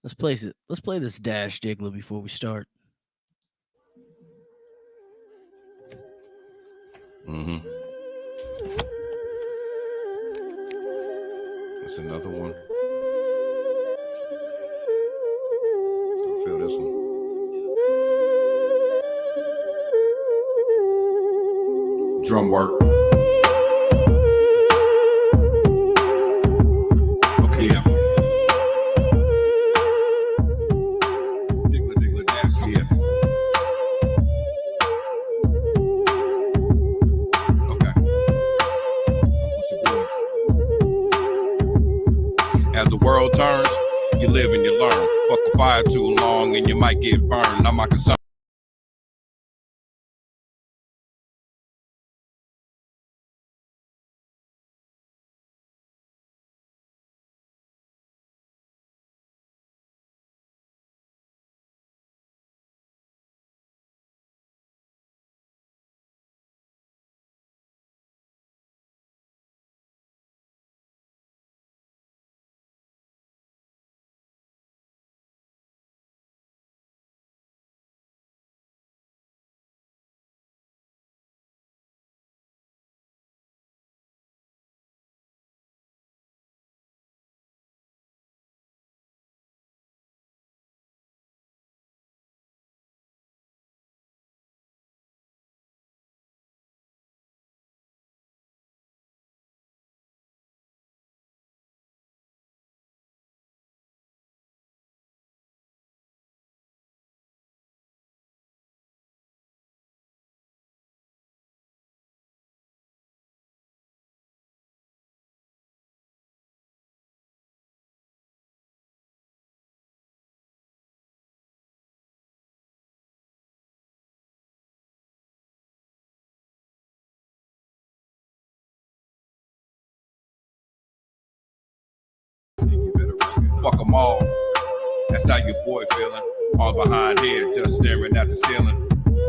Let's place it. Let's play this Dash Diggler before we start. That's another one. I feel this one. Drum work. Okay, yeah. Diggler, dash, yeah. Okay. What you doing? As the world turns, you live and you learn. Fuck the fire too long and you might get burned. Not my concern. Fuck them all. That's how your boy feeling. All behind here, just staring at the ceiling.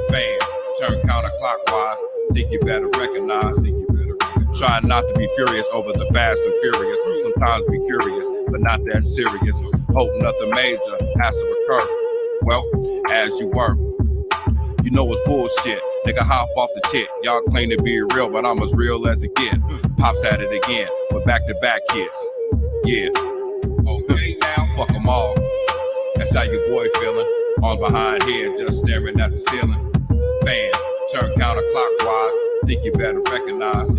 Fan, turn counterclockwise. Think you better recognize. Try not to be furious over the fast and furious. Sometimes be curious, but not that serious. Hope nothing major has to occur. Well, as you were. You know it's bullshit. Nigga hop off the tip. Y'all claim to be real, but I'm as real as it get. Pops at it again with back-to-back hits. Yeah. Okay, now fuck them all. That's how your boy feeling. All behind here, just staring at the ceiling. Fan, turn counterclockwise. Think you better recognize.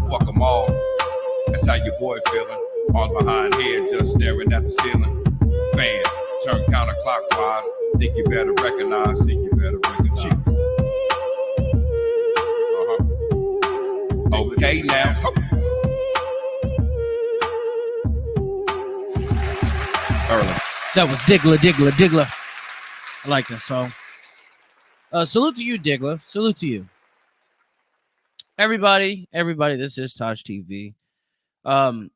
Fuck them all. That's how your boy feeling. All behind here, just staring at the ceiling. Fan, turn counterclockwise. Think you better recognize. Okay, now. Early. That was Diggler. I like that song. Salute to you, Diggler. Salute to you. Everybody, this is TaijhTV. I'm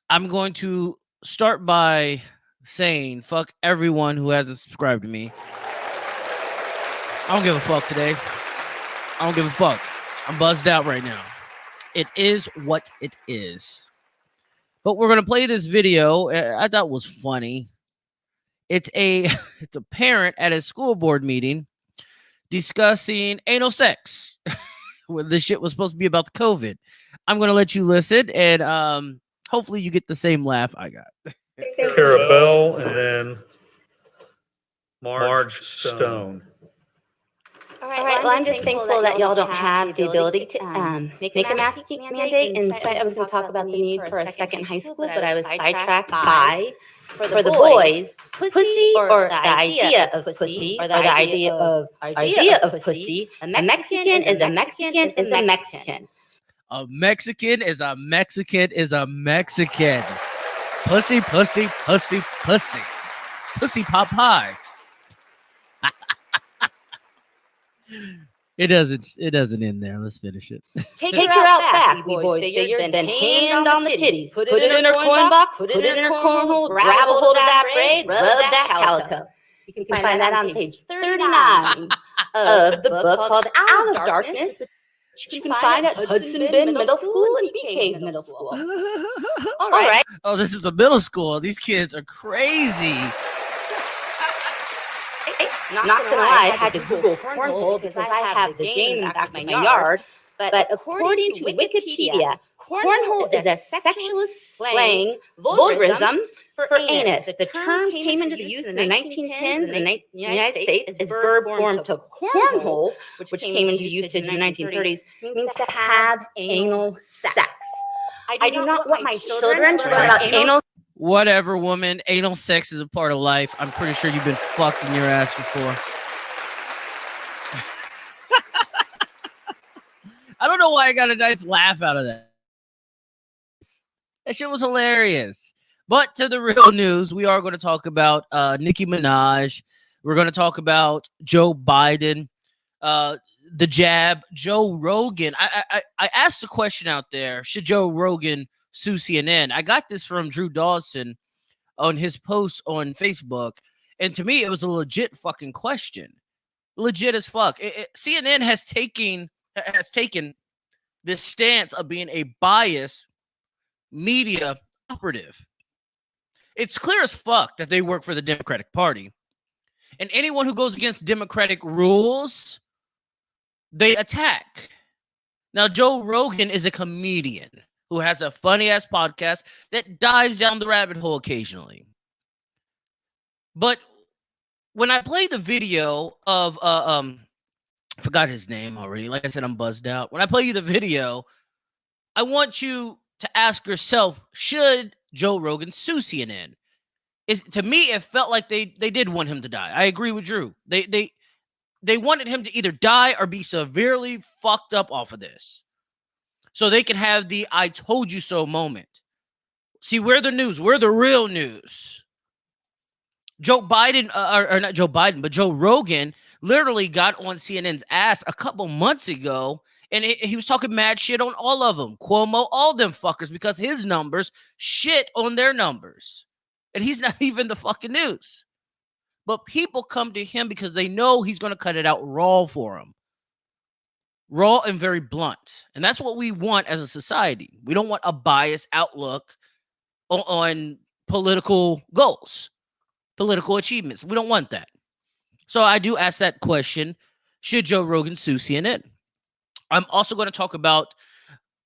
going to start by saying fuck everyone who hasn't subscribed to me. I don't give a fuck today. I don't give a fuck. I'm buzzed out right now. It is what it is. But we're going to play this video. I thought was funny. It's a parent at a school board meeting discussing anal sex. Where this shit was supposed to be about the COVID. I'm going to let you listen, and hopefully you get the same laugh I got. Carabelle and then Marge Stone. All right, well, I'm just thankful that y'all don't have the ability to make a mask mandate. And I was going to talk about the need for a second high school, but I was sidetracked by, for the boys, pussy or the idea of pussy or the idea of pussy. A Mexican is a Mexican is a Mexican. A Mexican is a Mexican is a Mexican. Pussy, pussy, pussy, pussy. Pussy pop pie. It doesn't end there. Let's finish it. Take her out back, we boys figured, then hand on the titties. Put it in her coin box, put it in her cornhole, grab a hold of that braid, rub that calico. You can find that on page 39 of the book called Out of Darkness. you can find at Hudson Bend Middle School and B.K. Middle School. All right. Oh, this is a middle school. These kids are crazy. Not gonna lie, I had to Google cornhole because I have the game in the back of my yard. But according to Wikipedia, cornhole is a sexualist slang vulgarism for anus. The term came into use in the 1910s in the United States. Its verb form to cornhole, which came into usage in the 1930s, means to have anal sex. I do not want my children to learn about anal. Whatever, woman. Anal sex is a part of life. I'm pretty sure you've been fucked in your ass before. I don't know why I got a nice laugh out of that. That shit was hilarious. But to the real news, we are going to talk about Nicki Minaj. We're going to talk about Joe Biden, the jab, Joe Rogan. I asked the question out there, should Joe Rogan sue CNN? I got this from Drew Dawson on his post on Facebook. And to me, it was a legit fucking question. Legit as fuck. CNN has taken this stance of being a biased media operative. It's clear as fuck that they work for the Democratic Party. And anyone who goes against Democratic rules, they attack. Now, Joe Rogan is a comedian who has a funny-ass podcast that dives down the rabbit hole occasionally. But when I play the video of, I forgot his name already. Like I said, I'm buzzed out. When I play you the video, I want you to ask yourself, should Joe Rogan sue CNN? To me, it felt like they did want him to die. I agree with Drew. They wanted him to either die or be severely fucked up off of this, so they can have the "I told you so" moment. See, we're the news. We're the real news. Joe Biden, or not Joe Biden, but Joe Rogan literally got on CNN's ass a couple months ago, and he was talking mad shit on all of them. Cuomo, all them fuckers, because his numbers shit on their numbers. And he's not even the fucking news. But people come to him because they know he's going to cut it out raw for them. Raw and very blunt. And that's what we want as a society. We don't want a biased outlook on political goals, political achievements. We don't want that. So I do ask that question, should Joe Rogan sue CNN? I'm also going to talk about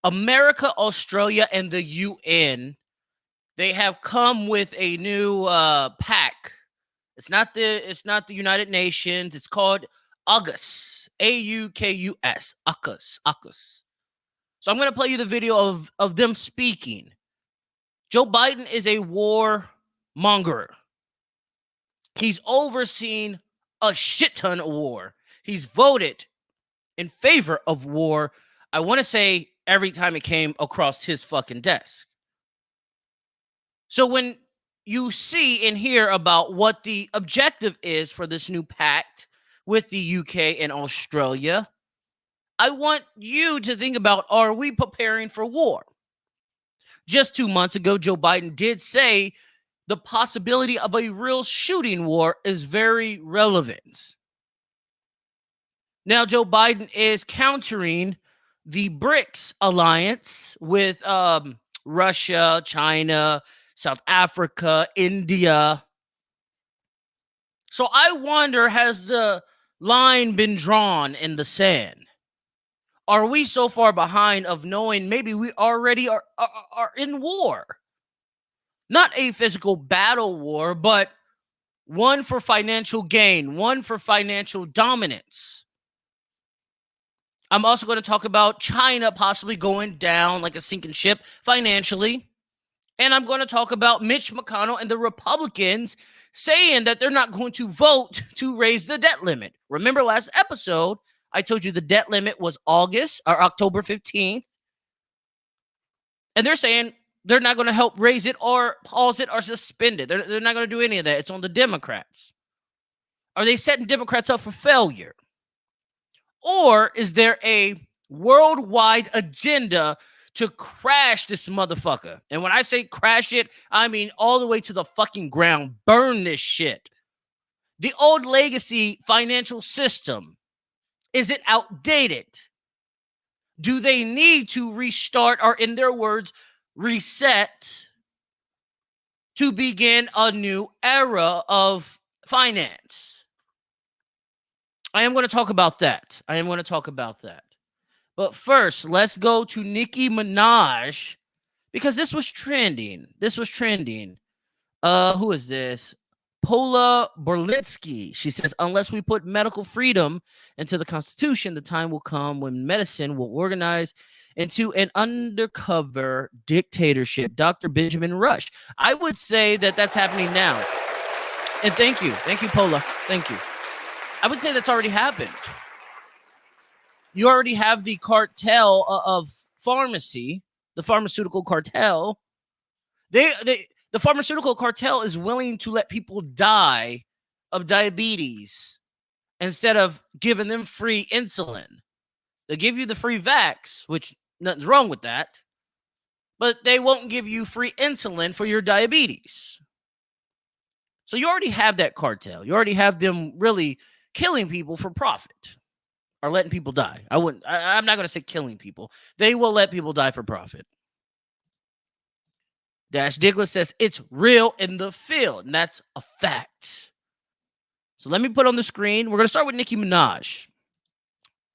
America, Australia, and the UN. They have come with a new pact. It's not the United Nations. It's called Aukus. AUKUS. Aukus. So I'm going to play you the video of them speaking. Joe Biden is a warmonger. He's overseen a shit ton of war. He's voted in favor of war, I want to say, every time it came across his fucking desk. So when you see and hear about what the objective is for this new pact with the UK and Australia, I want you to think about, are we preparing for war? Just 2 months ago, Joe Biden did say the possibility of a real shooting war is very relevant. Now, Joe Biden is countering the B.R.I.C.S alliance with Russia, China, South Africa, India. So I wonder, has the line been drawn in the sand? Are we so far behind of knowing maybe we already are in war? Not a physical battle war, but one for financial gain, one for financial dominance. I'm also going to talk about China possibly going down like a sinking ship financially. And I'm going to talk about Mitch McConnell and the Republicans saying that they're not going to vote to raise the debt limit. Remember last episode, I told you the debt limit was October 15th. And they're saying they're not going to help raise it or pause it or suspend it. They're not going to do any of that. It's on the Democrats. Are they setting Democrats up for failure? Or is there a worldwide agenda to crash this motherfucker? And when I say crash it, I mean all the way to the fucking ground. Burn this shit. The old legacy financial system, is it outdated? Do they need to restart, or in their words, reset, to begin a new era of finance? I am going to talk about that. But first, let's go to Nicki Minaj, because this was trending. Who is this? Paula Berlitsky. She says, unless we put medical freedom into the Constitution, the time will come when medicine will organize into an undercover dictatorship. Dr. Benjamin Rush. I would say that that's happening now. And thank you, Paula. Thank you. I would say that's already happened. You already have the cartel of pharmacy, the pharmaceutical cartel. The pharmaceutical cartel is willing to let people die of diabetes instead of giving them free insulin. They give you the free vax, which nothing's wrong with that, but they won't give you free insulin for your diabetes. So you already have that cartel. You already have them really killing people for profit or letting people die. I'm not going to say killing people. They will let people die for profit. Dash Digless says it's real in the field, and that's a fact. So let me put on the screen. We're going to start with Nicki Minaj.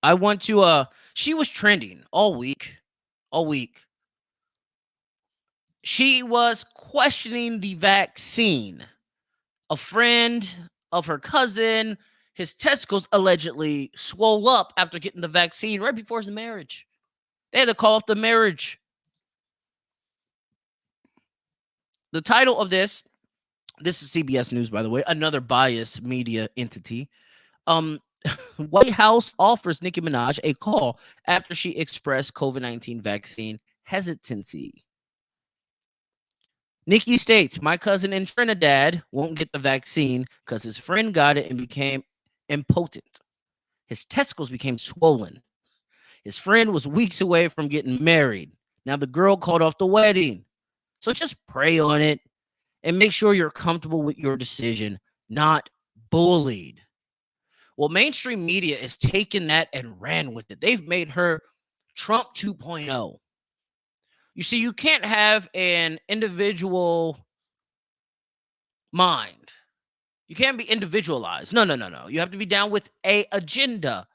I want to, she was trending all week. She was questioning the vaccine. A friend of her cousin, his testicles allegedly swole up after getting the vaccine right before his marriage. They had to call up the marriage. The title of this is CBS News, by the way, another biased media entity. White House offers Nicki Minaj a call after she expressed COVID-19 vaccine hesitancy. Nicki states, my cousin in Trinidad won't get the vaccine because his friend got it and became impotent. His testicles became swollen. His friend was weeks away from getting married. Now the girl called off the wedding. So just pray on it and make sure you're comfortable with your decision, not bullied. Well, mainstream media is taking that and ran with it. They've made her Trump 2.0. You see, you can't have an individual mind. You can't be individualized. No. You have to be down with an agenda.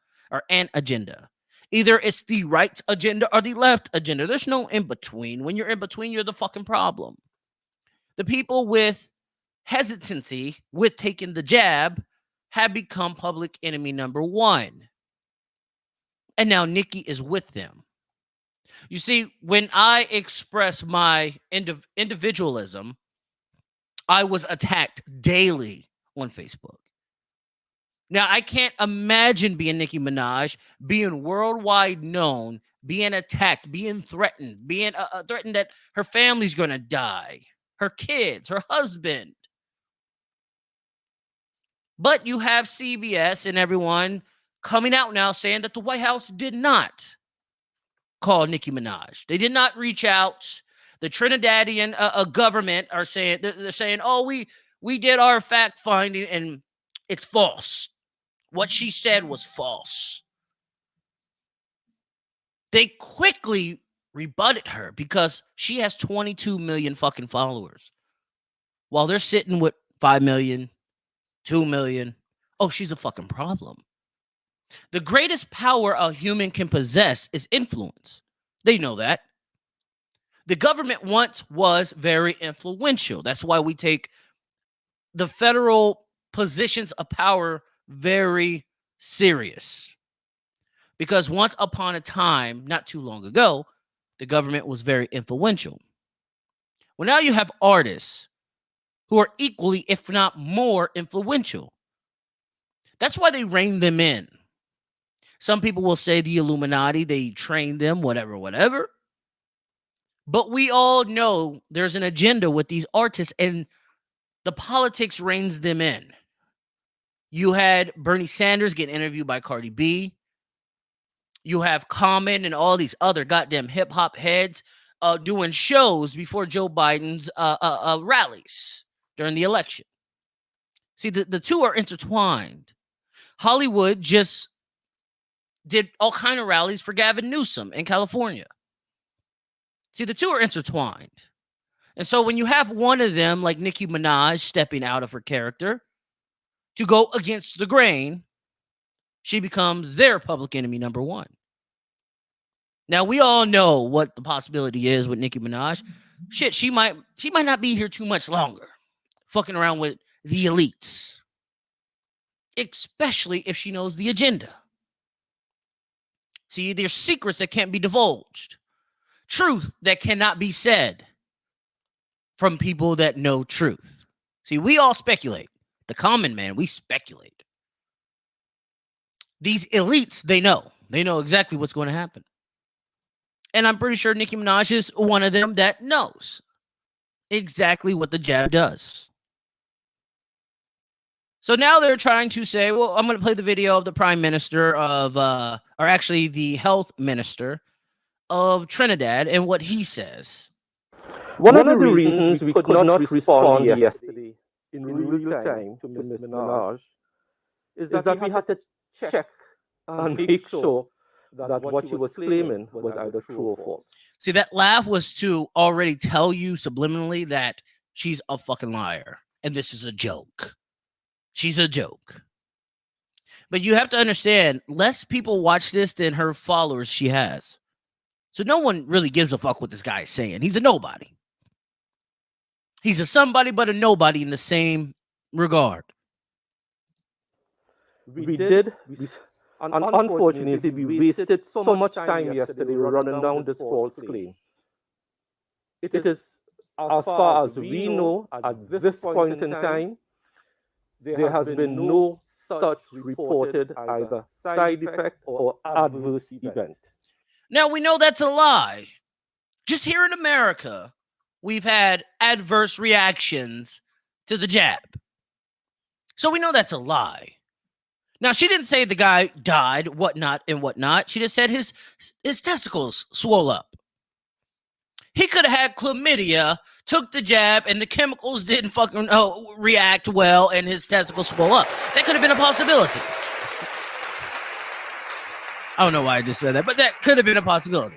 Either it's the right agenda or the left agenda. There's no in between. When you're in between, you're the fucking problem. The people with hesitancy with taking the jab have become public enemy number one. And now Nicki is with them. You see, when I express my individualism, I was attacked daily on Facebook. Now, I can't imagine being Nicki Minaj, being worldwide known, being attacked, being threatened, being threatened that her family's going to die, her kids, her husband. But you have CBS and everyone coming out now saying that the White House did not call Nicki Minaj. They did not reach out. The Trinidadian government are saying, they're saying, oh, we did our fact finding and it's false. What she said was false. They quickly rebutted her because she has 22 million fucking followers. While they're sitting with 5 million, 2 million. Oh, she's a fucking problem. The greatest power a human can possess is influence. They know that. The government once was very influential. That's why we take the federal positions of power very serious. Because once upon a time, not too long ago, the government was very influential. Well, now you have artists who are equally, if not more, influential. That's why they rein them in. Some people will say the Illuminati, they train them, whatever. But we all know there's an agenda with these artists and the politics reins them in. You had Bernie Sanders get interviewed by Cardi B. You have Common and all these other goddamn hip hop heads doing shows before Joe Biden's rallies during the election. See, the two are intertwined. Hollywood just did all kind of rallies for Gavin Newsom in California. See, the two are intertwined. And so when you have one of them, like Nicki Minaj, stepping out of her character to go against the grain, she becomes their public enemy number one. Now, we all know what the possibility is with Nicki Minaj. Shit, she might not be here too much longer, fucking around with the elites, especially if she knows the agenda. See, there's secrets that can't be divulged, truth that cannot be said from people that know truth. See, we all speculate. The common man, we speculate. These elites, they know. They know exactly what's going to happen. And I'm pretty sure Nicki Minaj is one of them that knows exactly what the jab does. So now they're trying to say, well, I'm going to play the video of the prime minister of, or actually the health minister of Trinidad and what he says. One of the reasons we could not respond yesterday in real time to Ms. Minaj is that we had to check and make sure that what she was claiming was either true or false. See, that laugh was to already tell you subliminally that she's a fucking liar and this is a joke. She's a joke. But you have to understand, less people watch this than her followers she has. So no one really gives a fuck what this guy is saying. He's a nobody. He's a somebody but a nobody in the same regard. Unfortunately, we wasted so much time yesterday running down this false claim. It is, as far as we know, at this point in time, there has been no such reported either side effect or adverse event. Now, we know that's a lie. Just here in America, we've had adverse reactions to the jab. So we know that's a lie. Now, she didn't say the guy died, whatnot, and whatnot. She just said his testicles swole up. He could have had chlamydia, took the jab, and the chemicals didn't fucking react well, and his testicles swole up. That could have been a possibility. I don't know why I just said that, but that could have been a possibility.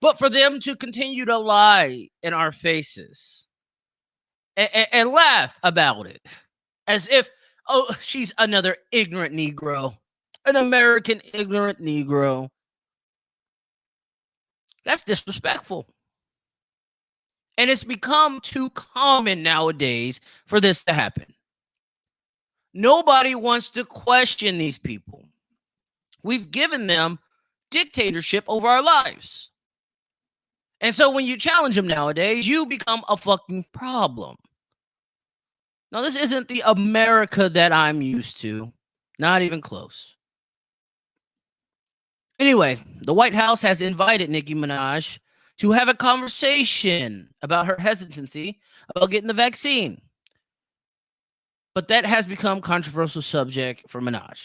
But for them to continue to lie in our faces and laugh about it as if, oh, she's another ignorant Negro, an American ignorant Negro, that's disrespectful. And it's become too common nowadays for this to happen. Nobody wants to question these people. We've given them dictatorship over our lives. And so when you challenge them nowadays, you become a fucking problem. Now, this isn't the America that I'm used to. Not even close. Anyway, the White House has invited Nicki Minaj to have a conversation about her hesitancy about getting the vaccine. But that has become controversial subject for Minaj.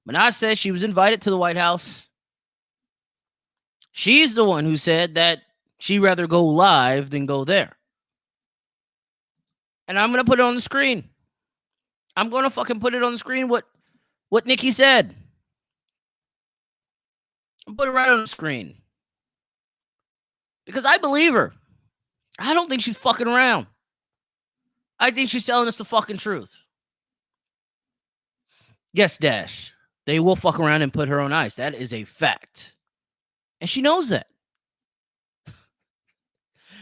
Minaj says she was invited to the White House. She's the one who said that she'd rather go live than go there. And I'm going to put it on the screen. I'm going to fucking put it on the screen what Nicki said. I'll put it right on the screen. Because I believe her. I don't think she's fucking around. I think she's telling us the fucking truth. Yes, Dash. They will fuck around and put her on ice. That is a fact. And she knows that.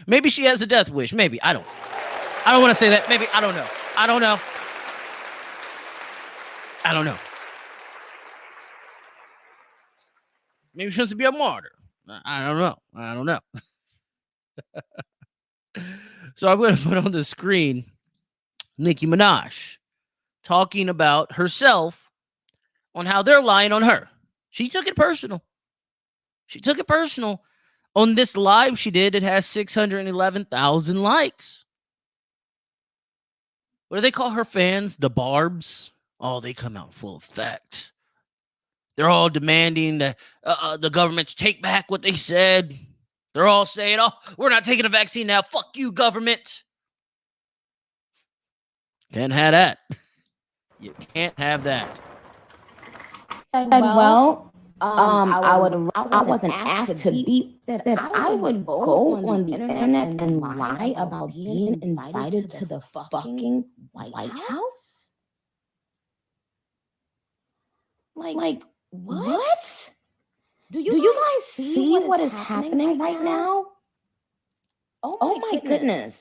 Maybe she has a death wish. Maybe. I don't want to say that. Maybe. I don't know. I don't know. Maybe she wants to be a martyr. I don't know. So I'm going to put on the screen Nicki Minaj talking about herself on how they're lying on her. She took it personal. On this live she did, it has 611,000 likes. What do they call her fans? The Barbs? Oh, they come out full effect. They're all demanding that the government to take back what they said. They're all saying, oh, we're not taking a vaccine now. Fuck you, government. Can't have that. You can't have that. well, I wasn't asked to be that I would go on the internet and lie about being invited to the fucking White House? Like what? Do you guys see what is happening right now? Oh my goodness.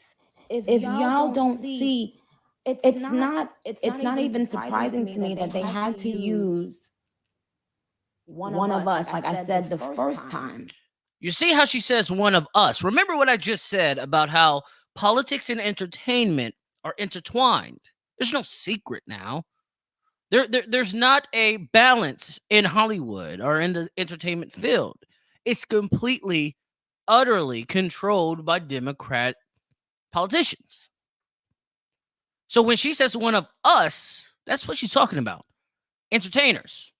If y'all don't see, it's not even surprising to me that they had to use one of us, like I said the first time. You see how she says one of us. Remember what I just said about how politics and entertainment are intertwined. There's no secret now. There's not a balance in Hollywood or in the entertainment field. It's completely, utterly controlled by Democrat politicians. So when she says one of us, that's what she's talking about. Entertainers.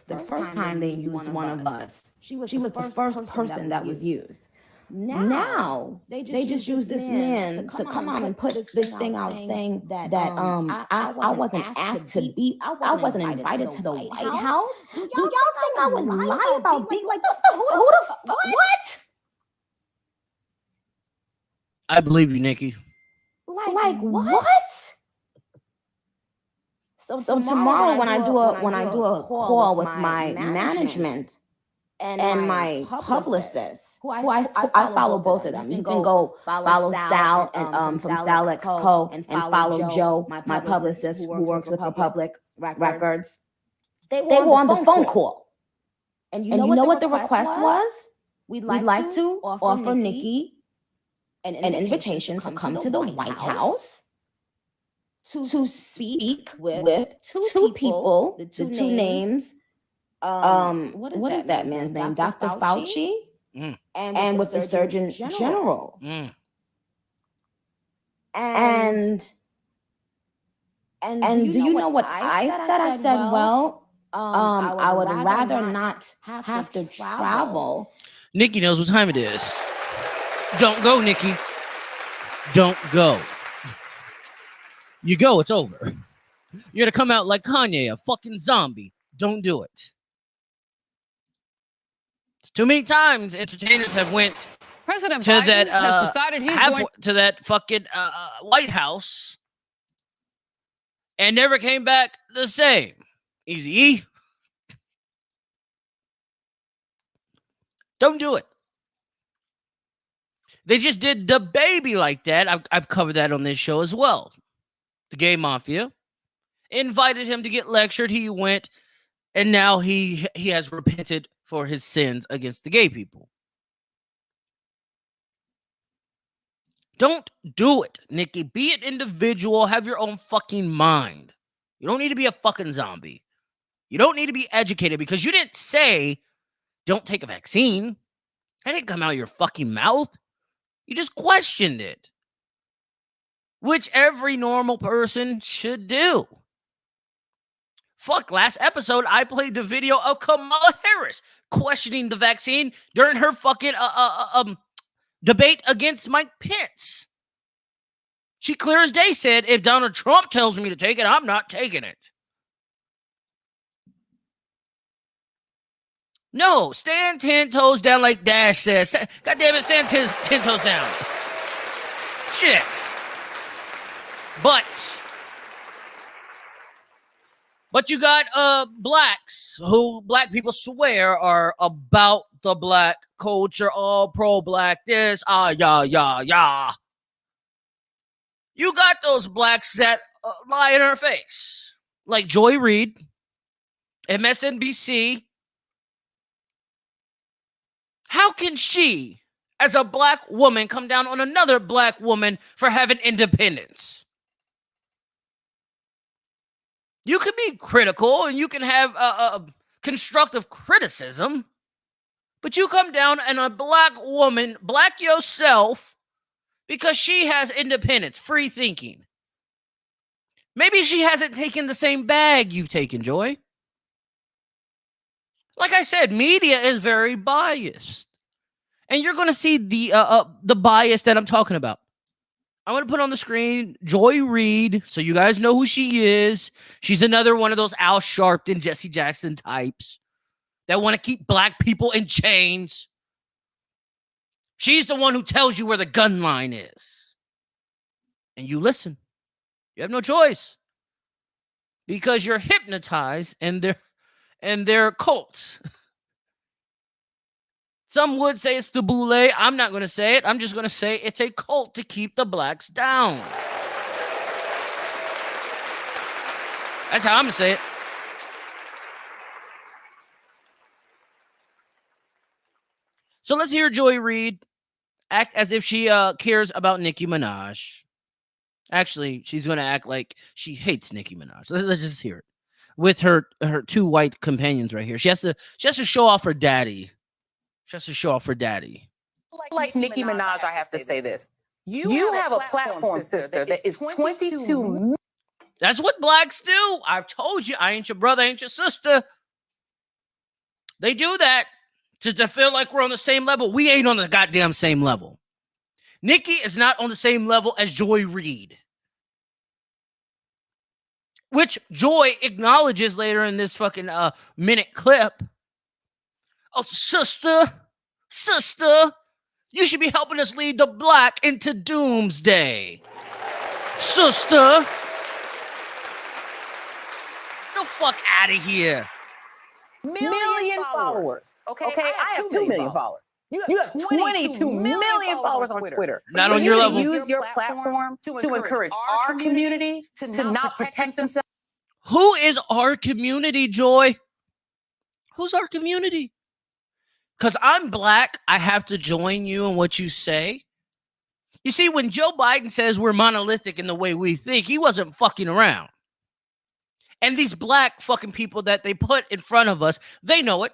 The first time they used one of us, she was the first person that was used. Now they just use this man to come out and put this thing out saying that I wasn't asked to be, I wasn't invited to the White House. Do y'all think I would lie about being like what? I believe you, Nicki. Like what? So tomorrow when I do a call with my management and my publicist, who I follow both of them. You can go follow Sal and from Sal Co. and follow Joe, my publicist who works with Republic Records. They were on the phone call. And you know what the request was? We'd like to offer Nicki an invitation to come to the White House to speak with two people, the two names. What is that man's name? Dr. Fauci and with the Surgeon General. And do you know what I said? I said, well, I would rather not have to travel. Nicki knows what time it is. Don't go, Nicki. Don't go. You go, it's over. You're gonna come out like Kanye, a fucking zombie. Don't do it. It's too many times entertainers have went President to Biden that has decided he's going to that fucking White House and never came back the same. Easy. Don't do it. They just did the baby like that. I've covered that on this show as well. The gay mafia invited him to get lectured. He went, and now he has repented for his sins against the gay people. Don't do it, Nicki. Be an individual. Have your own fucking mind. You don't need to be a fucking zombie. You don't need to be educated because you didn't say don't take a vaccine. That didn't come out of your fucking mouth. You just questioned it, which every normal person should do. Fuck, last episode, I played the video of Kamala Harris questioning the vaccine during her fucking debate against Mike Pence. She clear as day said, if Donald Trump tells me to take it, I'm not taking it. No, stand 10 toes down like Dash says. God damn it, stand 10 toes down. Shit. But you got blacks who black people swear are about the black culture, all pro-black, this, yeah. You got those blacks that lie in her face, like Joy Reid, MSNBC. How can she, as a black woman, come down on another black woman for having independence? You can be critical and you can have a constructive criticism, but you come down on a black woman, black yourself, because she has independence, free thinking. Maybe she hasn't taken the same bag you've taken, Joy. Like I said, media is very biased. And you're going to see the bias that I'm talking about. I'm going to put on the screen Joy Reid so you guys know who she is. She's another one of those Al Sharpton, Jesse Jackson types that want to keep black people in chains. She's the one who tells you where the gun line is. And you listen. You have no choice. Because you're hypnotized and they're cults. Some would say it's the boule. I'm not going to say it. I'm just going to say it's a cult to keep the blacks down. That's how I'm going to say it. So let's hear Joy Reid act as if she cares about Nicki Minaj. Actually, she's going to act like she hates Nicki Minaj. Let's just hear it. With her two white companions right here. She has to show off her daddy. She has to show off her daddy. Like Nicki Minaj, I have to say this. You have a platform, sister, that is 22. That's what blacks do. I've told you, I ain't your brother, I ain't your sister. They do that to feel like we're on the same level. We ain't on the goddamn same level. Nicki is not on the same level as Joy Reid, which Joy acknowledges later in this fucking minute clip. Oh, sister, you should be helping us lead the black into doomsday. Sister, the fuck out of here. Million followers. Okay, I have 2 million followers. You have 22 million followers on Twitter. Not on your level. Use your platform to encourage our community to not protect themselves. Who is our community, Joy? Who's our community? Because I'm black, I have to join you in what you say. You see, when Joe Biden says we're monolithic in the way we think, he wasn't fucking around. And these black fucking people that they put in front of us, they know it.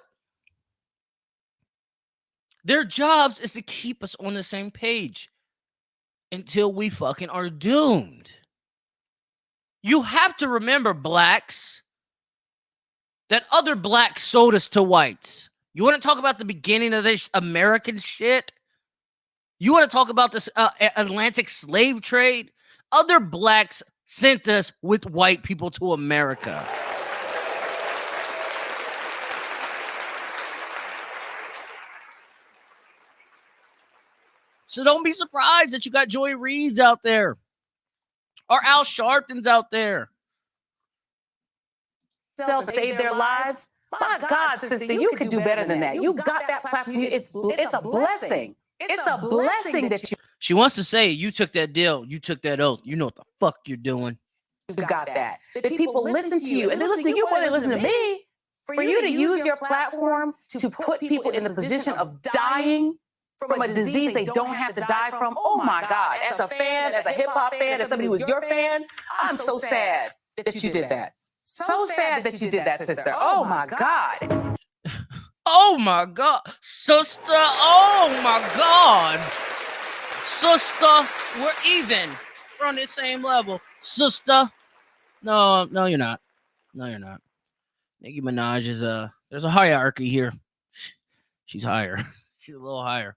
Their jobs is to keep us on the same page until we fucking are doomed. You have to remember, blacks, that other blacks sold us to whites. You want to talk about the beginning of this American shit? You want to talk about this Atlantic slave trade? Other blacks sent us with white people to America. So don't be surprised that you got Joy Reids out there or Al Sharptons out there. Save their lives. My God, sister, you could do better than that. You got that platform. It's a blessing. It's a blessing that you She wants to say, you took that deal. You took that oath. You know what the fuck you're doing. got that. That people listen to you. And they listen to you more than they listen to me. For you to use your platform to put people in the position of dying from a disease they don't have to die from. Oh my God. As a fan, as a hip hop fan, as somebody who's your fan, I'm so sad that you did that. So sad that you did that, sister. Oh my God. Oh my God. Sister, oh my God. Sister, we're even. We're on the same level. Sister. No, you're not. No, you're not. Nicki Minaj is there's a hierarchy here. She's higher. She's a little higher.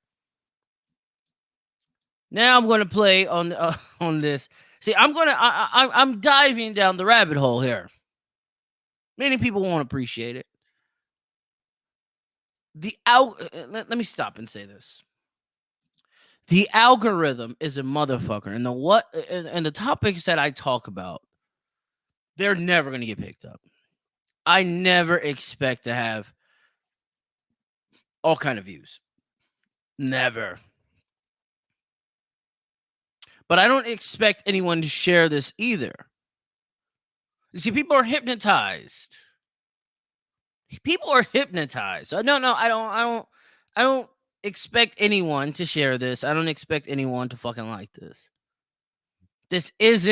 Now I'm going to play on this. See, I'm diving down the rabbit hole here. Many people won't appreciate it. Let me stop and say this. The algorithm is a motherfucker, and the topics that I talk about, they're never going to get picked up. I never expect to have all kind of views. Never. But I don't expect anyone to share this either. You see, people are hypnotized. People are hypnotized. So no, I don't expect anyone to share this. I don't expect anyone to fucking like this. This is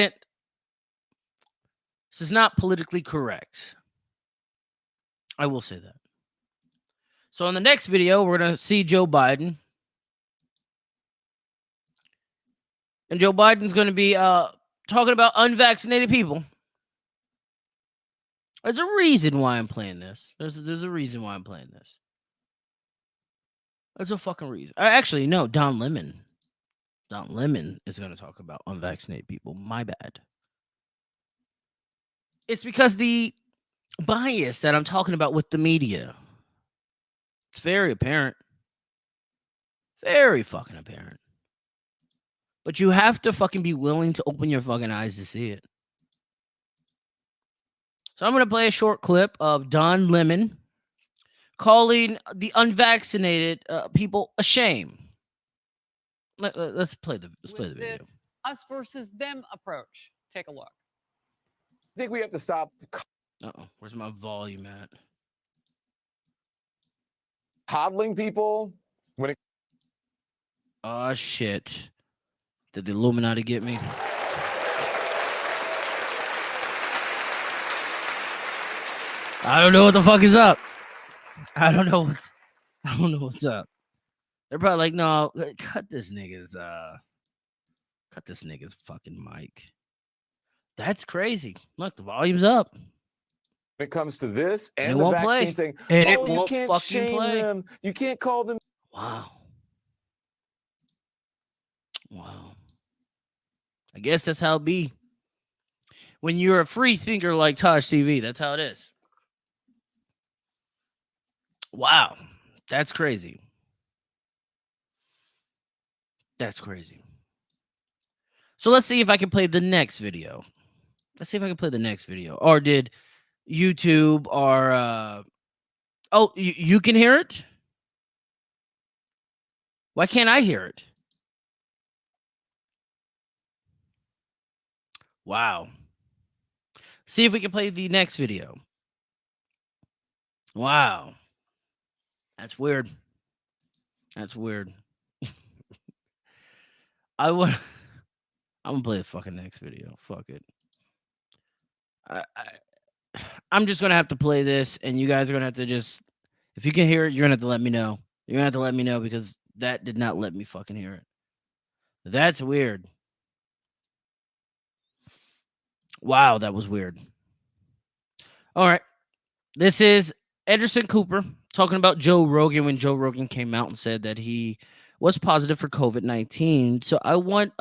not politically correct. I will say that. So in the next video, we're going to see Joe Biden. And Joe Biden's going to be talking about unvaccinated people. There's a reason why I'm playing this. There's a reason why I'm playing this. There's a fucking reason. Actually, no, Don Lemon. Don Lemon is going to talk about unvaccinated people. My bad. It's because the bias that I'm talking about with the media. It's very apparent. Very fucking apparent. But you have to fucking be willing to open your fucking eyes to see it. So I'm going to play a short clip of Don Lemon calling the unvaccinated people a shame. Let's play the video. This us versus them approach. Take a look. I think we have to stop Where's my volume at? coddling people when it. Oh, shit. Did the Illuminati get me? I don't know what the fuck is up. I don't know what's up. They're probably like, no, cut this nigga's fucking mic. That's crazy. Look, the volume's up. When it comes to this and it the won't vaccine play. thing, And it you won't can't fucking shame play. them. You can't call them. Wow. I guess that's how it be. When you're a free thinker like TaijhTV, that's how it is. Wow. That's crazy. That's crazy. So let's see if I can play the next video. Or did YouTube or you can hear it? Why can't I hear it? Wow. See if we can play the next video. Wow. That's weird. I'm gonna play the fucking next video. Fuck it. I'm just gonna have to play this, and you guys are gonna have to just, if you can hear it, you're gonna have to let me know. You're gonna have to let me know because that did not let me fucking hear it. That's weird. Wow, that was weird. All right. This is Anderson Cooper talking about Joe Rogan when Joe Rogan came out and said that he was positive for COVID-19. So I want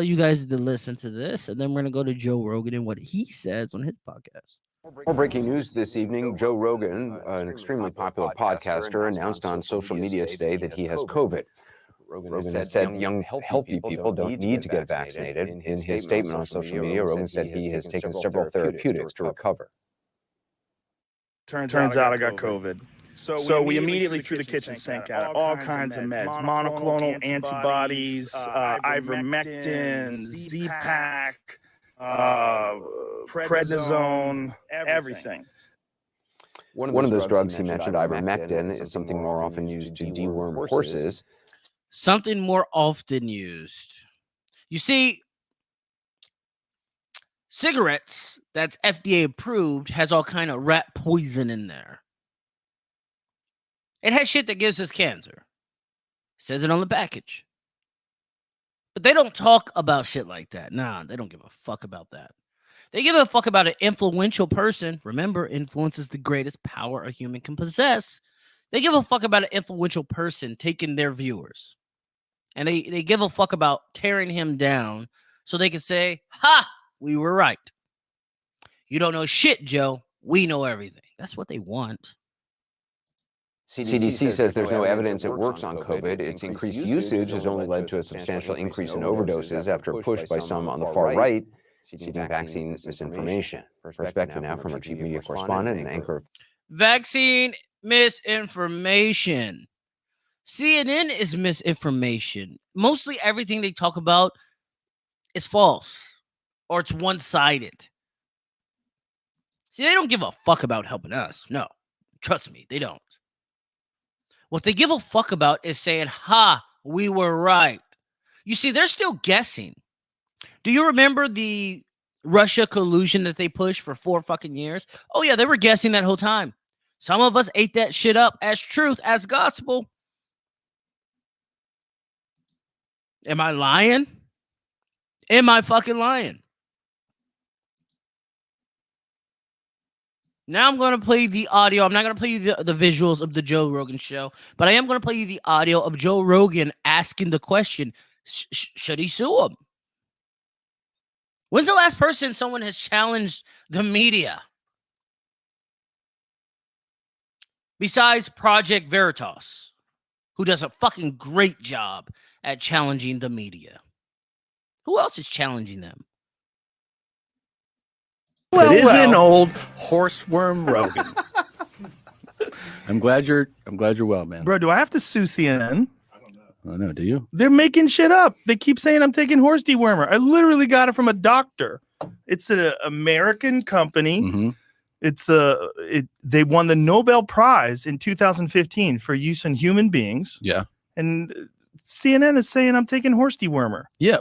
you guys to listen to this, and then we're going to go to Joe Rogan and what he says on his podcast. More breaking news this evening. Joe Rogan, an extremely popular podcaster, announced on social media today that he has COVID. Rogan has said young, healthy people don't need to get vaccinated. In his statement on social media, Rogan said he has taken several therapeutics to recover. Turns out I got COVID. So we immediately threw the kitchen sink out. All kinds of meds, monoclonal antibodies, ivermectin, Z-Pak, prednisone, everything. One of those drugs he mentioned, ivermectin, is something more often used to deworm horses. Something more often used. You see, cigarettes that's FDA approved has all kind of rat poison in there. It has shit that gives us cancer. It says it on the package. But they don't talk about shit like that. Nah, they don't give a fuck about that. They give a fuck about an influential person. Remember, influence is the greatest power a human can possess. They give a fuck about an influential person taking their viewers. And they give a fuck about tearing him down so they can say, ha, we were right. You don't know shit, Joe. We know everything. That's what they want. CDC says there's no evidence it works on COVID. Its increased usage has only led to a substantial increase in overdoses after a push by some on the far right seeking vaccine misinformation. Perspective now from our chief media correspondent and anchor. Vaccine misinformation. CNN is misinformation. Mostly everything they talk about is false or it's one-sided. See, they don't give a fuck about helping us. No, trust me, they don't. What they give a fuck about is saying, ha, we were right. You see, they're still guessing. Do you remember the Russia collusion that they pushed for 4 fucking years? Oh, yeah, they were guessing that whole time. Some of us ate that shit up as truth, as gospel. Am I lying? Am I fucking lying? Now I'm going to play the audio. I'm not going to play you the visuals of the Joe Rogan show, but I am going to play you the audio of Joe Rogan asking the question, Should he sue him? When's the last person someone has challenged the media? Besides Project Veritas, who does a fucking great job at challenging the media. Who else is challenging them? Well, it isn't old horseworm Rogan. I'm glad you're well, man. Bro, do I have to sue CNN? Oh no, do you? They're making shit up. They keep saying I'm taking horse dewormer. I literally got it from a doctor. It's an American company. Mm-hmm. They won the Nobel Prize in 2015 for use in human beings. Yeah. And CNN is saying I'm taking horse dewormer. Yeah.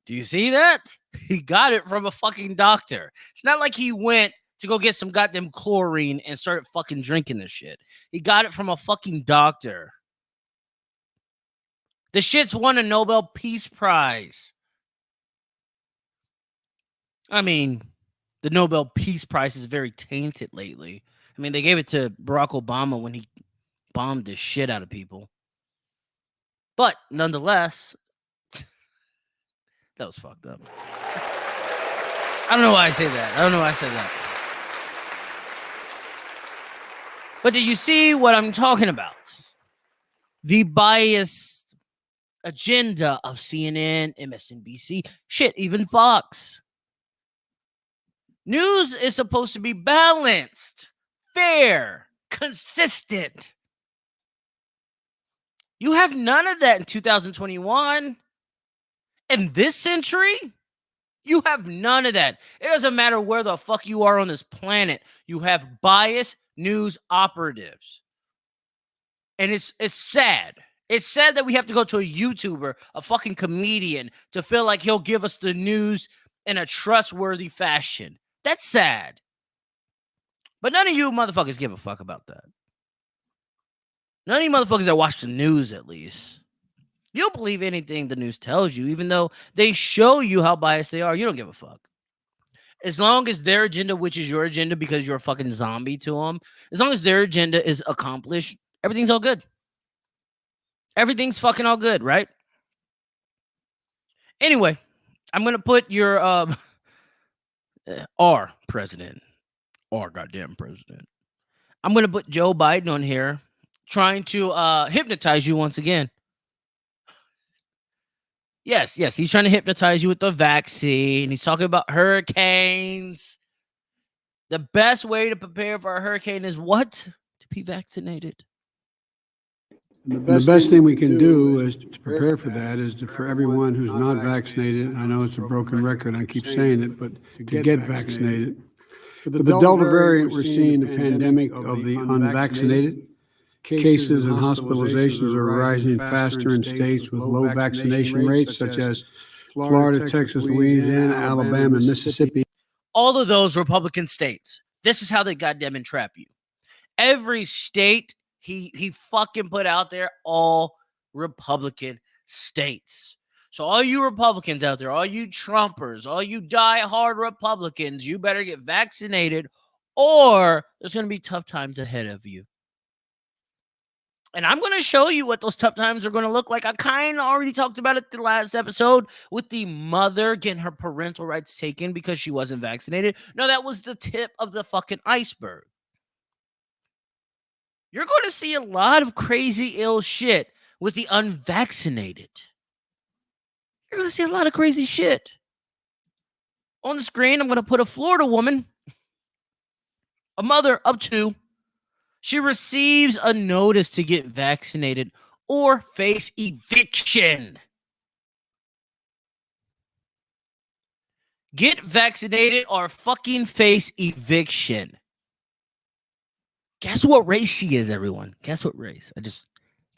Do you see that? He got it from a fucking doctor. It's not like he went to go get some goddamn chlorine and started fucking drinking this shit. He got it from a fucking doctor. The shit's won a Nobel Peace Prize. I mean, the Nobel Peace Prize is very tainted lately. I mean, they gave it to Barack Obama when he bombed the shit out of people. But nonetheless, that was fucked up. I don't know why I say that. But do you see what I'm talking about? The biased agenda of CNN, MSNBC, shit, even Fox. News is supposed to be balanced, fair, consistent. You have none of that in 2021. In this century, you have none of that. It doesn't matter where the fuck you are on this planet. You have biased news operatives. And it's sad. It's sad that we have to go to a YouTuber, a fucking comedian, to feel like he'll give us the news in a trustworthy fashion. That's sad. But none of you motherfuckers give a fuck about that. None of you motherfuckers that watch the news, at least. You don't believe anything the news tells you, even though they show you how biased they are. You don't give a fuck. As long as their agenda, which is your agenda because you're a fucking zombie to them, as long as their agenda is accomplished, everything's all good. Everything's fucking all good, right? Anyway, I'm going to put your our president, our goddamn president. I'm going to put Joe Biden on here trying to hypnotize you once again. Yes, he's trying to hypnotize you with the vaccine. He's talking about hurricanes. The best way to prepare for a hurricane is what? To be vaccinated. The best thing we can do is to prepare for that is for everyone who's not vaccinated. I know it's a broken record. I keep saying it, but to get vaccinated. With the Delta variant, we're seeing the pandemic of the unvaccinated. Cases and hospitalizations are rising faster in states with low vaccination rates, such as Florida, Texas, Louisiana, Alabama, and Mississippi. All of those Republican states. This is how they goddamn entrap you. Every state he fucking put out there, all Republican states. So all you Republicans out there, all you Trumpers, all you die-hard Republicans, you better get vaccinated or there's going to be tough times ahead of you. And I'm going to show you what those tough times are going to look like. I kind of already talked about it the last episode with the mother getting her parental rights taken because she wasn't vaccinated. No, that was the tip of the fucking iceberg. You're going to see a lot of crazy ill shit with the unvaccinated. You're going to see a lot of crazy shit. On the screen, I'm going to put a Florida woman, a mother of two. She receives a notice to get vaccinated or face eviction. Get vaccinated or fucking face eviction. Guess what race she is, everyone? Guess what race? Just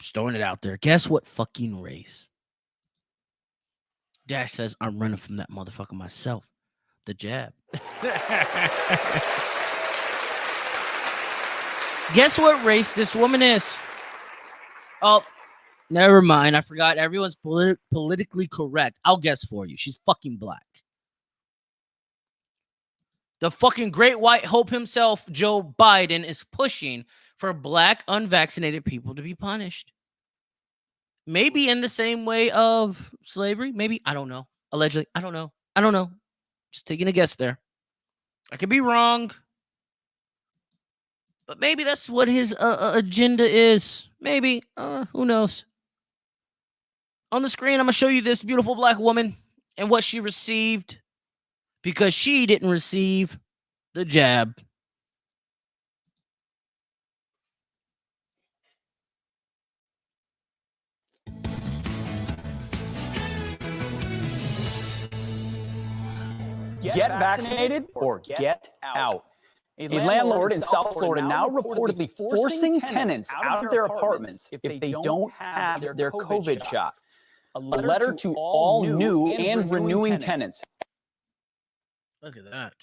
throwing it out there. Guess what fucking race? Dash says, I'm running from that motherfucker myself. The jab. Guess what race this woman is? Oh, never mind. I forgot. Everyone's politically correct. I'll guess for you. She's fucking black. The fucking great white hope himself, Joe Biden, is pushing for black unvaccinated people to be punished. Maybe in the same way of slavery. Maybe. I don't know. Allegedly. I don't know. I don't know. Just taking a guess there. I could be wrong. But maybe that's what his agenda is. Maybe. Who knows? On the screen, I'm going to show you this beautiful black woman and what she received because she didn't receive the jab. Get vaccinated or get out. A landlord in South Florida now reportedly forcing tenants out of their apartments if they don't have their COVID shot. A letter to all new and renewing tenants. Look at that.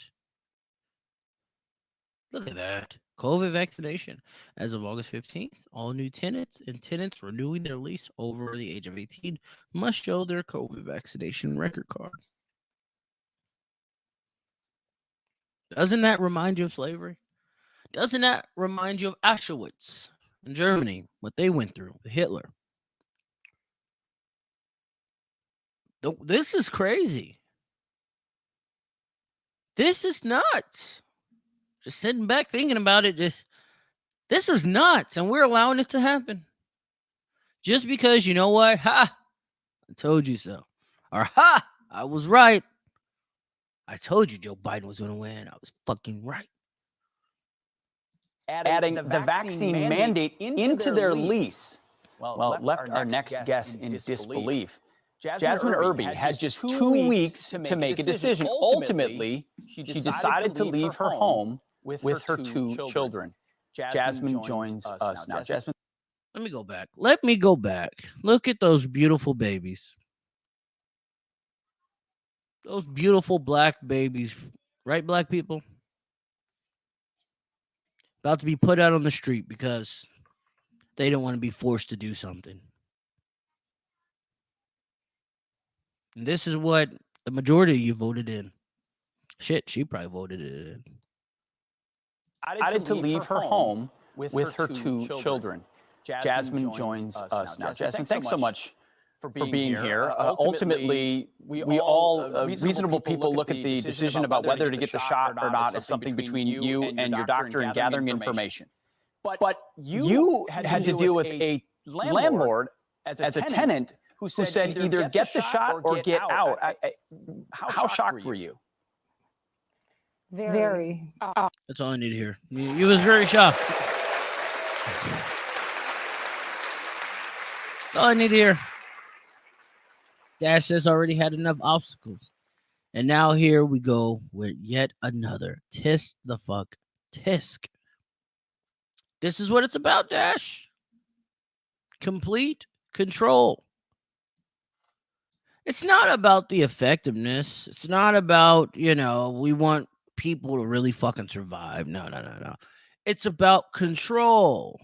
Look at that. COVID vaccination. As of August 15th, all new tenants and tenants renewing their lease over the age of 18 must show their COVID vaccination record card. Doesn't that remind you of slavery? Doesn't that remind you of Auschwitz in Germany, what they went through with Hitler? This is crazy. This is nuts. Just sitting back thinking about it, this is nuts, and we're allowing it to happen. Just because, you know what? Ha! I told you so. Or ha! I was right. I told you Joe Biden was going to win. I was fucking right. Adding the vaccine mandate into their lease. Well, left our next guest in disbelief. Jasmine Irby had just 2 weeks to make a decision. Ultimately, she decided to leave her home with her 2 children. Jasmine joins us now. Jasmine. Let me go back. Let me go back. Look at those beautiful babies. Those beautiful black babies. Right, black people? About to be put out on the street because they don't want to be forced to do something. And this is what the majority of you voted in. Shit, she probably voted it in. Decided to leave her home with her 2 children. Jasmine joins us now. Jasmine, thanks so much for being here. Ultimately, we all, reasonable people, look at the decision about whether to get the shot or not as something between you and your doctor and gathering information. But you had to deal with a landlord as a tenant who said either get the shot or get out. How shocked were you? Very. That's all I need to hear. You was very shocked. That's all I need to hear. Dash says already had enough obstacles. And now here we go with yet another tisk the fuck tisk. This is what it's about, Dash. Complete control. It's not about the effectiveness. It's not about, we want people to really fucking survive. No. It's about control.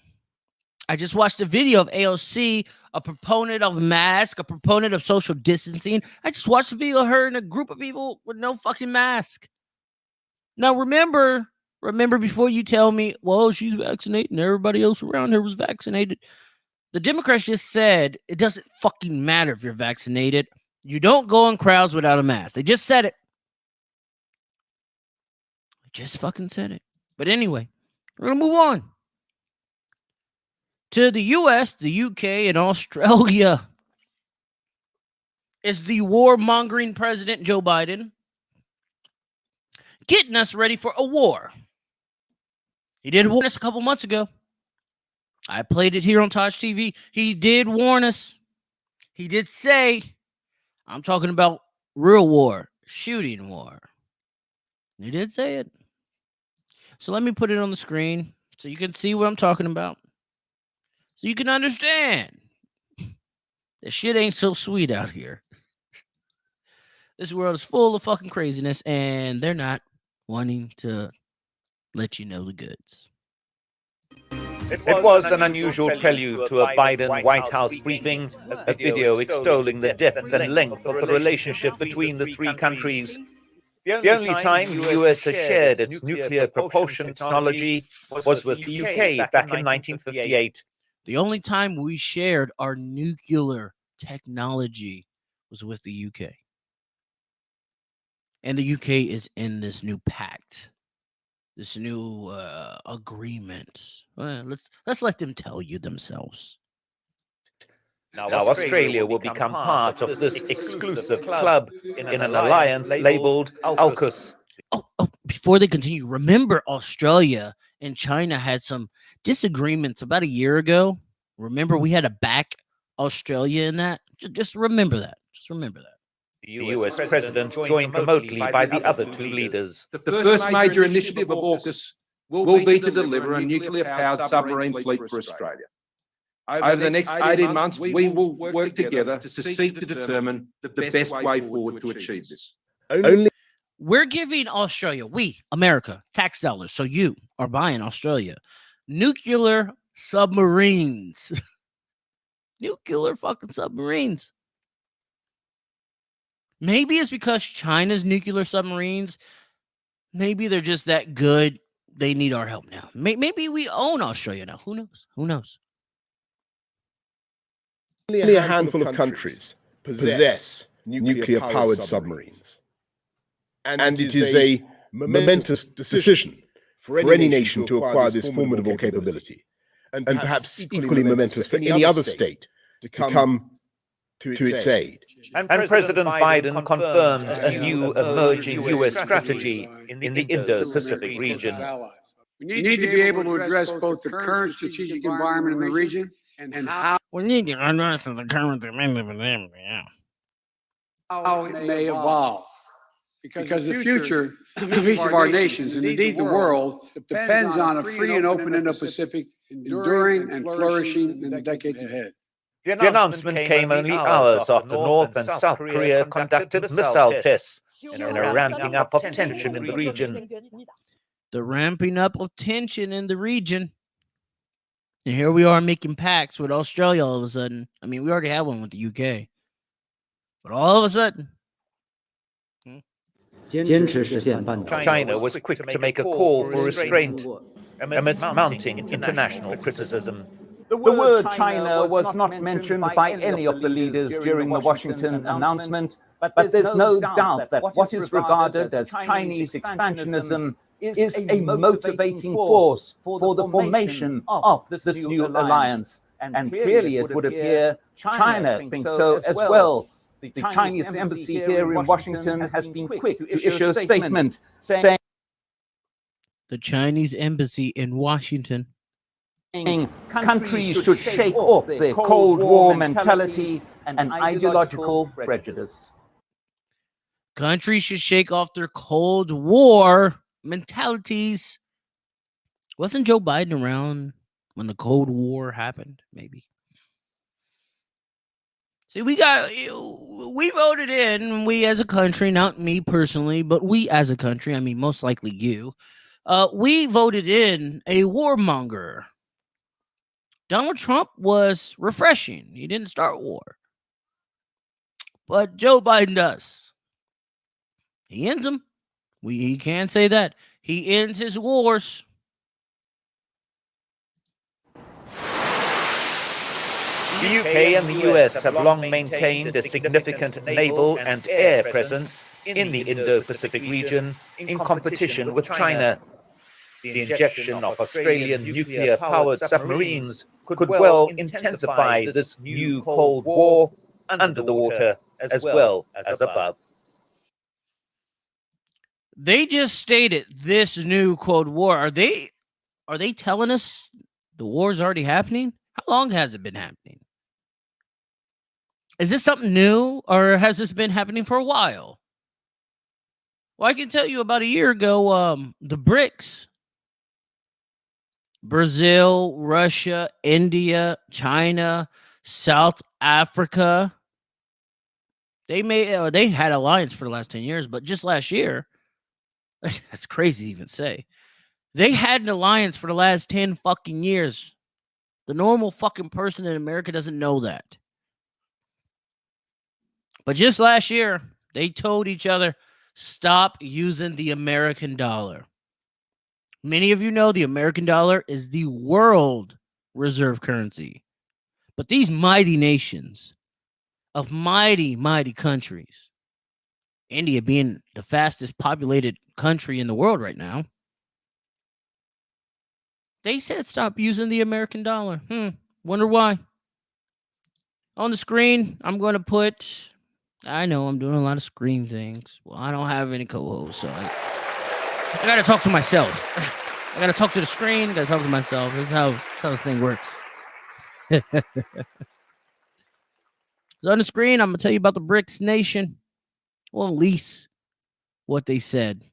I just watched a video of AOC, a proponent of mask, a proponent of social distancing. I just watched a video of her and a group of people with no fucking mask. Now, remember before you tell me, well, she's vaccinated and everybody else around her was vaccinated. The Democrats just said it doesn't fucking matter if you're vaccinated. You don't go in crowds without a mask. They just said it. I just fucking said it. But anyway, we're going to move on to the US, the UK, and Australia. Is the warmongering President Joe Biden getting us ready for a war? He did warn us a couple months ago. I played it here on TaijhTV. He did warn us. He did say, I'm talking about real war, shooting war. He did say it. So let me put it on the screen so you can see what I'm talking about. So you can understand that shit ain't so sweet out here. This world is full of fucking craziness, and they're not wanting to let you know the goods. It was an unusual prelude to a Biden White House briefing, a video extolling the depth and length of the relationship between the 3 countries. The only time the US has shared its nuclear propulsion technology was with the UK back in 1958, The only time we shared our nuclear technology was with the UK. And the UK is in this new pact, this new agreement. Let's let them tell you themselves. Now, Australia will become part of this exclusive club in an alliance labeled Aukus. Oh, before they continue, remember Australia and China had some disagreements about a year ago. Remember, we had to back Australia in that. Just remember that. Just remember that. The US president joined remotely by the other two leaders. The first major initiative of Aukus will be to deliver a nuclear-powered submarine fleet for Australia. Over the next 18 months, we will work together to seek to determine the best way forward to achieve this. We're giving Australia, we, America, tax dollars, so you are buying Australia, nuclear submarines. Nuclear fucking submarines. Maybe it's because China's nuclear submarines, maybe they're just that good. They need our help now. Maybe we own Australia now. Who knows? Who knows? Only a handful of countries possess nuclear-powered submarines. And it is a momentous decision for any nation to acquire this formidable capability, and perhaps equally momentous for any other state to come to its aid. And President Biden confirmed a new emerging US strategy in the Indo-Pacific region. We need to be able to address both the current strategic environment in the region and how we need to address the current how it may evolve. Because the future of each of our nations, and indeed the world, depends on a free and open Indo-Pacific enduring and flourishing in the decades ahead. The announcement came only hours after North and South Korea conducted missile tests and a ramping up of tension in the region. The ramping up of tension in the region. And here we are making pacts with Australia all of a sudden. I mean, we already had one with the UK. But all of a sudden, China was quick to make a call for restraint amidst mounting international criticism. The word China was not mentioned by any of the leaders during the Washington announcement, but there's no doubt that what is regarded as Chinese expansionism is a motivating force for the formation of this new alliance. And clearly it would appear China thinks so as well. The Chinese embassy here in Washington has been quick to issue a statement saying the Chinese embassy in Washington countries should shake off their Cold War mentality and ideological prejudice. Countries should shake off their Cold War mentalities. Wasn't Joe Biden around when the Cold War happened? Maybe. See, we voted in, we as a country, not me personally, but we as a country, I mean, most likely you, we voted in a warmonger. Donald Trump was refreshing. He didn't start war. But Joe Biden does. He ends them. He can't say that. He ends his wars. The UK and the US have long maintained a significant naval and air presence in the Indo-Pacific region in competition with China. The injection of Australian nuclear-powered submarines could well intensify this new Cold War under the water as well as above. They just stated this new Cold War. Are they telling us the war's already happening? How long has it been happening? Is this something new, or has this been happening for a while? Well, I can tell you about a year ago, the B.R.I.C.S, Brazil, Russia, India, China, South Africa, they had alliance for the last 10 years, but just last year, that's crazy to even say, they had an alliance for the last 10 fucking years. The normal fucking person in America doesn't know that. But just last year, they told each other, stop using the American dollar. Many of you know the American dollar is the world reserve currency. But these mighty nations of mighty, mighty countries, India being the fastest populated country in the world right now, they said stop using the American dollar. Wonder why. On the screen, I'm going to put, I know I'm doing a lot of screen things. Well, I don't have any co-hosts, so I got to talk to myself. I got to talk to the screen. I got to talk to myself. This is how this thing works. So on the screen, I'm going to tell you about the BRICS nation. Well, at least what they said.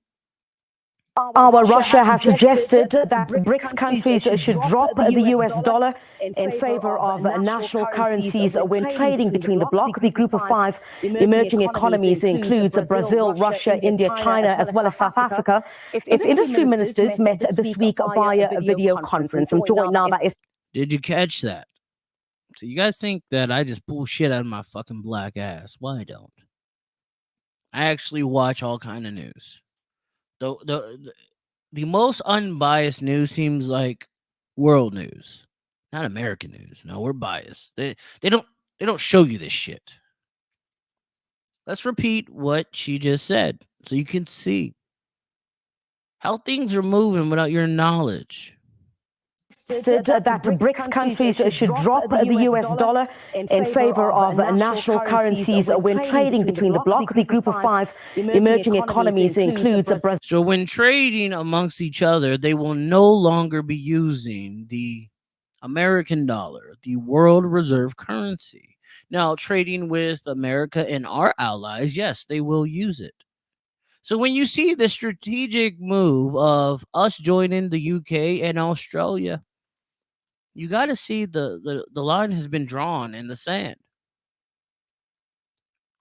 Our Russia has suggested that BRICS countries should drop the US dollar in favor of national currencies when trading between the bloc. The group of 5 emerging economies includes Brazil, Russia, India, China, as well as South Africa. Its industry ministers met this week via a video conference. I'm joined now by... Did you catch that? So you guys think that I just pull shit out of my fucking black ass? Well, I don't. I actually watch all kind of news. The most unbiased news seems like world news, not American news. No, we're biased. They don't show you this shit. Let's repeat what she just said so you can see how things are moving without your knowledge. That BRICS countries should drop the US dollar in favor of national currencies when trading between the bloc. The group of 5 emerging economies includes Brazil. So when trading amongst each other, they will no longer be using the American dollar, the world reserve currency. Now, trading with America and our allies, yes, they will use it. So when you see the strategic move of us joining the UK and Australia, you got to see the line has been drawn in the sand.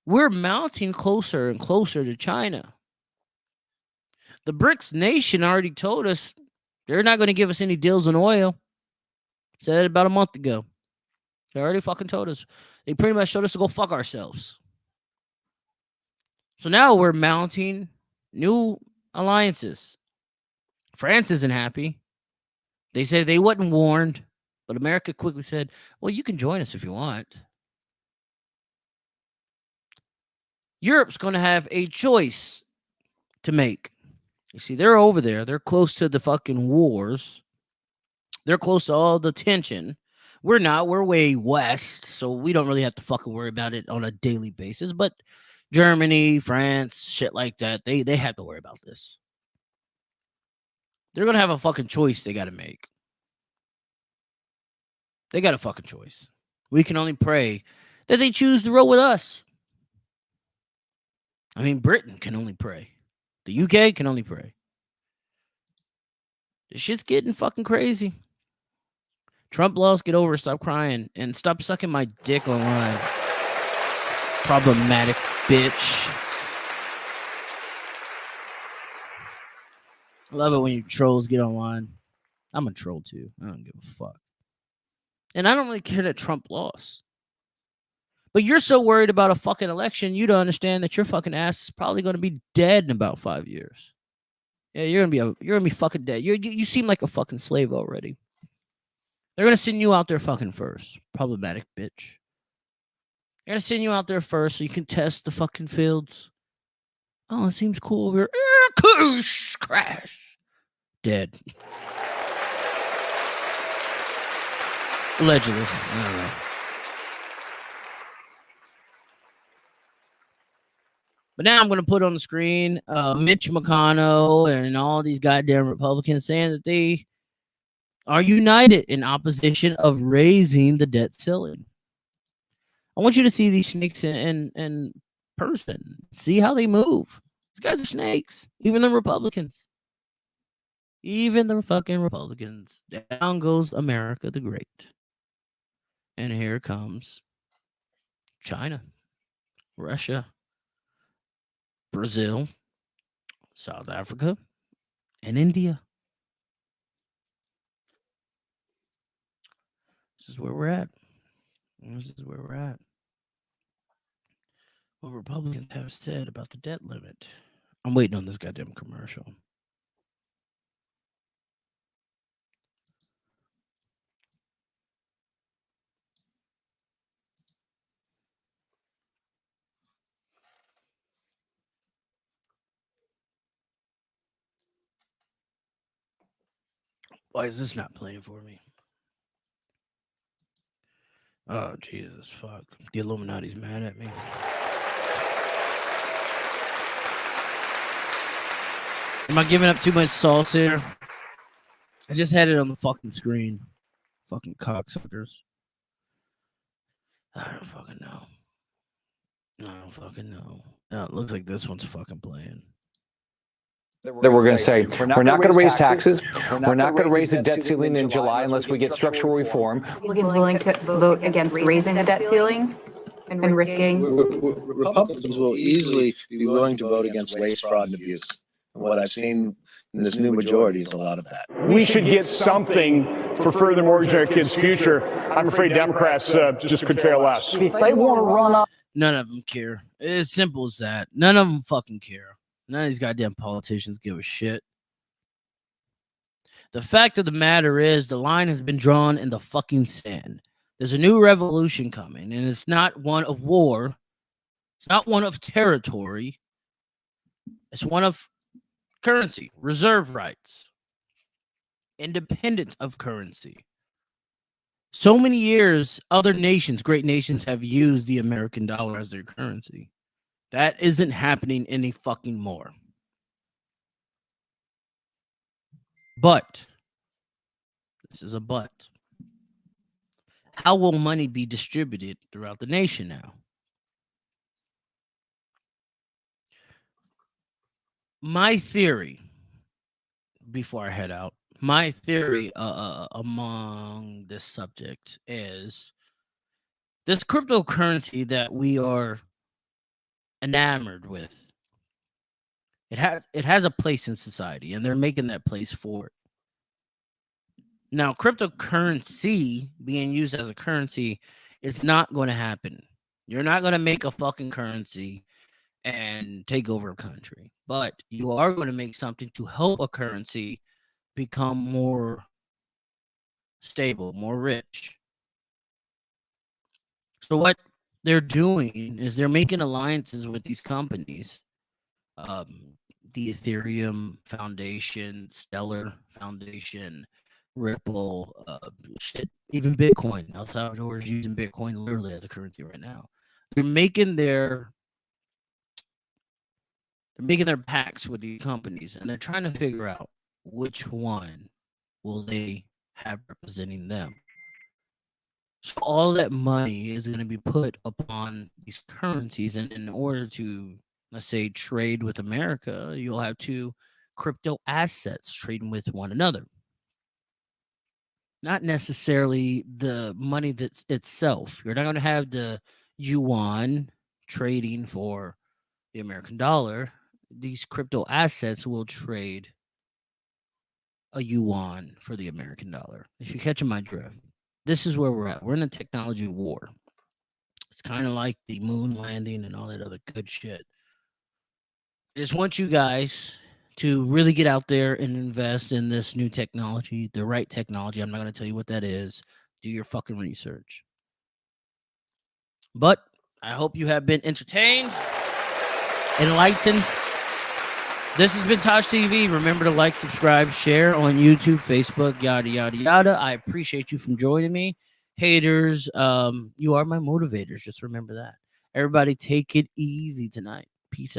We're mounting closer and closer to China. The BRICS nation already told us they're not going to give us any deals on oil. Said it about a month ago. They already fucking told us. They pretty much told us to go fuck ourselves. So now we're mounting new alliances. France isn't happy. They said they wasn't warned, but America quickly said, well, you can join us if you want. Europe's going to have a choice to make. You see, they're over there. They're close to the fucking wars. They're close to all the tension. We're not. We're way west, so we don't really have to fucking worry about it on a daily basis. But Germany, France, shit like that, they have to worry about this. They're going to have a fucking choice they got to make. They got a fucking choice. We can only pray that they choose to roll with us. I mean, Britain can only pray. The UK can only pray. This shit's getting fucking crazy. Trump laws, get over it, stop crying, and stop sucking my dick online. Problematic bitch. I love it when you trolls get online. I'm a troll too. I don't give a fuck. And I don't really care that Trump lost. But you're so worried about a fucking election, you don't understand that your fucking ass is probably going to be dead in about 5 years. Yeah, you're gonna be fucking dead. You seem like a fucking slave already. They're gonna send you out there fucking first. Problematic bitch. They're gonna send you out there first so you can test the fucking fields. Oh, it seems cool over here. Crash. Dead. Allegedly. I don't know. But now I'm going to put on the screen Mitch McConnell and all these goddamn Republicans saying that they are united in opposition of raising the debt ceiling. I want you to see these snakes in person. See how they move. These guys are snakes. Even the Republicans. Even the fucking Republicans. Down goes America the Great. And here comes China, Russia, Brazil, South Africa, and India. This is where we're at. This is where we're at. What Republicans have said about the debt limit. I'm waiting on this goddamn commercial. Why is this not playing for me? Oh, Jesus, fuck. The Illuminati's mad at me. Am I giving up too much sauce here? I just had it on the fucking screen. Fucking cocksuckers. I don't fucking know. I don't fucking know. No, it looks like this one's fucking playing. That we're going to say, we're not going to raise taxes. We're not going to raise the debt ceiling in July unless we get structural reform. Republicans willing to vote against raising the debt ceiling and risking? Republicans will easily be willing to vote against waste, fraud, and abuse. And what I've seen in this new majority is a lot of that. We should get something for further mortgaging our kids' future. I'm afraid Democrats just could care less. If they want to run up, none of them care. It's as simple as that. None of them fucking care. None of these goddamn politicians give a shit. The fact of the matter is the line has been drawn in the fucking sand. There's a new revolution coming, and it's not one of war. It's not one of territory. It's one of currency, reserve rights, independence of currency. So many years, other nations, great nations, have used the American dollar as their currency. That isn't happening any fucking more. But, this is a but. How will money be distributed throughout the nation now? My theory, before I head out, my theory among this subject is this cryptocurrency that we are enamored with. It has a place in society, and they're making that place for it. Now, cryptocurrency being used as a currency is not going to happen. You're not going to make a fucking currency and take over a country, but you are going to make something to help a currency become more stable, more rich. So what they're doing is they're making alliances with these companies. The Ethereum Foundation, Stellar Foundation, Ripple, shit, even Bitcoin. El Salvador is using Bitcoin literally as a currency right now. They're making their pacts with these companies, and they're trying to figure out which one will they have representing them. So all that money is going to be put upon these currencies, and in order to, let's say, trade with America, you'll have two crypto assets trading with one another. Not necessarily the money that's itself. You're not going to have the yuan trading for the American dollar. These crypto assets will trade a yuan for the American dollar. If you're catching my drift, this is where we're at. We're in a technology war. It's kind of like the moon landing and all that other good shit. I just want you guys to really get out there and invest in this new technology, the right technology. I'm not going to tell you what that is. Do your fucking research. But I hope you have been entertained, enlightened. This has been TaijhTV. Remember to like, subscribe, share on YouTube, Facebook, yada, yada, yada. I appreciate you from joining me. Haters, you are my motivators. Just remember that. Everybody take it easy tonight. Peace out.